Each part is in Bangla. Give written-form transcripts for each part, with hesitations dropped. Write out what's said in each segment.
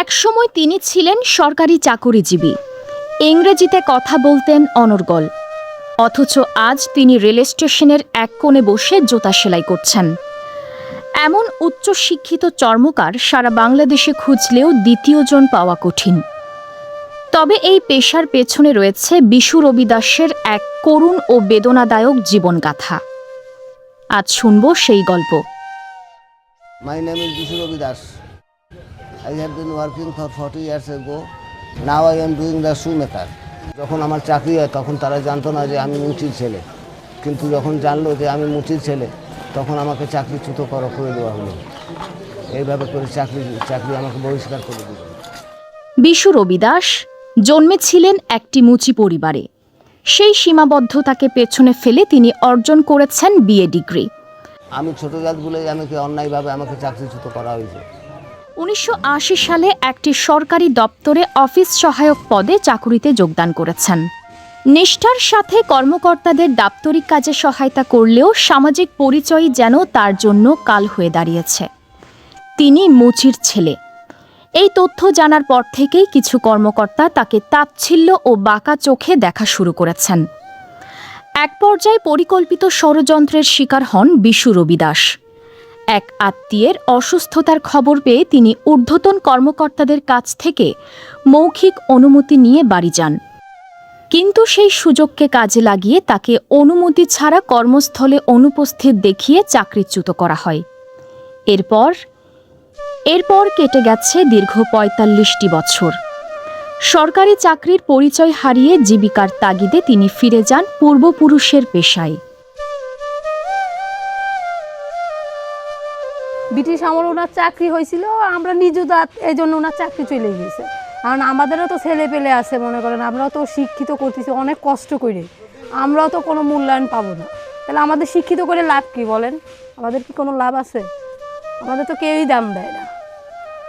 একসময় তিনি ছিলেন সরকারি চাকরিজীবী, ইংরেজিতে কথা বলতেন অনর্গল। অথচ আজ তিনি রেল স্টেশনের এক কোণে বসে জুতা সেলাই করছেন। এমন উচ্চশিক্ষিত চর্মকার সারা বাংলাদেশে খুঁজলেও দ্বিতীয়জন পাওয়া কঠিন। তবে এই পেশার পেছনে রয়েছে বিশু রবি দাসের এক করুণ ও বেদনাদায়ক জীবনগাথা। আজ শুনব সেই গল্প। My name is Bishu Ravi Das. I have been working for 40 years ago. Now I am doing the shoemaker. যখন আমার চাকরি হয় তখন তারা জানতো না যে আমি মুচির ছেলে, কিন্তু যখন জানলো যে আমি মুচির ছেলে তখন আমাকে চাকরিচ্যুত করে দেওয়া হলো। এইভাবে করে চাকরি আমাকে বহিষ্কার করে দিল। বিশু রবি দাস জন্মেছিলেন একটি মুচি পরিবারে। সেই সীমাবদ্ধতাকে পেছনে ফেলে তিনি অর্জন করেছেন বিএ ডিগ্রি। আমি ছোট জাত বলেই আমাকে অন্যায়ভাবে আমাকে চাকরিচ্যুত করা হয়েছে। 1980 সালে একটি সরকারি দপ্তরে অফিস সহায়ক পদে চাকুরিতে যোগদান করেছেন। নিষ্ঠার সাথে কর্মকর্তাদের দাপ্তরিক কাজে সহায়তা করলেও সামাজিক পরিচয়ই যেন তার জন্য কাল হয়ে দাঁড়িয়েছে। তিনি মুচির ছেলে। এই তথ্য জানার পর থেকেই কিছু কর্মকর্তা তাকে তাচ্ছিল্য ও বাঁকা চোখে দেখা শুরু করেছেন। এক পর্যায়ে পরিকল্পিত ষড়যন্ত্রের শিকার হন বিশু রবি দাস। এক আত্মীয়ের অসুস্থতার খবর পেয়ে তিনি ঊর্ধ্বতন কর্মকর্তাদের কাছ থেকে মৌখিক অনুমতি নিয়ে বাড়ি যান। কিন্তু সেই সুযোগকে কাজে লাগিয়ে তাকে অনুমতি ছাড়া কর্মস্থলে অনুপস্থিত দেখিয়ে চাকরিচ্যুত করা হয়। এরপর কেটে গেছে দীর্ঘ ৪৫টি বছর। সরকারি চাকরির পরিচয় হারিয়ে জীবিকার তাগিদে তিনি ফিরে যান পূর্বপুরুষের পেশায়। ব্রিটিশ আমলে ওনার চাকরি হয়েছিল, আমরা নিযুদাত, এই জন্য ওনার চাকরি চলে গিয়েছে। কারণ আমাদেরও তো ছেলে পেলে আছে, মনে করেন আমরাও তো শিক্ষিত করতেছি অনেক কষ্ট করে, আমরাও তো কোনো মূল্যায়ন পাবো না। তাহলে আমাদের শিক্ষিত করে লাভ কি বলেন? আমাদের কি কোনো লাভ আছে? আমাদের তো কেউই দাম দেয় না।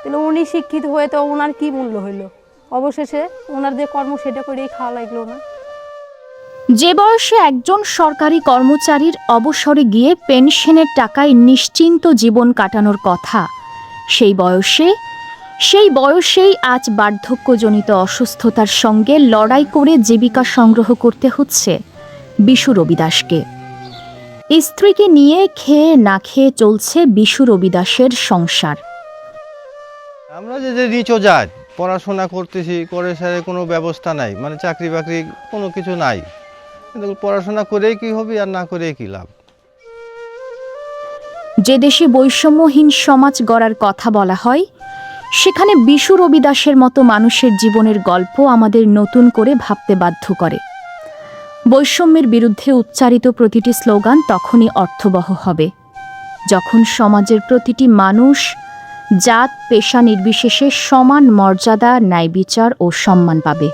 তাহলে উনি শিক্ষিত হয়ে তো ওনার কি মূল্য হইল? অবশেষে ওনার যে কর্ম সেটা করেই খাওয়া লাগলো না। যে বয়সে একজন সরকারি কর্মচারীর অবসরে গিয়ে পেনশনের টাকায় নিশ্চিন্ত জীবন কাটানোর কথা, সেই বয়সেই আজ বার্ধক্যজনিত অসুস্থতার সঙ্গে লড়াই করে জীবিকা সংগ্রহ করতে হচ্ছে বিশু রবি দাসকে। স্ত্রীকে নিয়ে খেয়ে না খেয়ে চলছে বিশু রবি দাসের সংসার। আমরা যে রিচো যাই, পড়াশোনা করতেছি, করে সারে কোনো ব্যবস্থা নাই, মানে চাকরি বাকরি কোনো কিছু নাই। কিন্তু পড়াশোনা করেই কি হবে আর না করেই কি লাভ? যে দেশে বৈষম্যহীন সমাজ গড়ার কথা বলা হয়, সেখানে বিশু রবি দাসের মতো মানুষের জীবনের গল্প আমাদের নতুন করে ভাবতে বাধ্য করে। বৈষম্যের বিরুদ্ধে উচ্চারিত প্রতিটি স্লোগান তখনই অর্থবহ হবে, যখন সমাজের প্রতিটি মানুষ জাত পেশা নির্বিশেষে সমান মর্যাদা, ন্যায় বিচার ও সম্মান পাবে।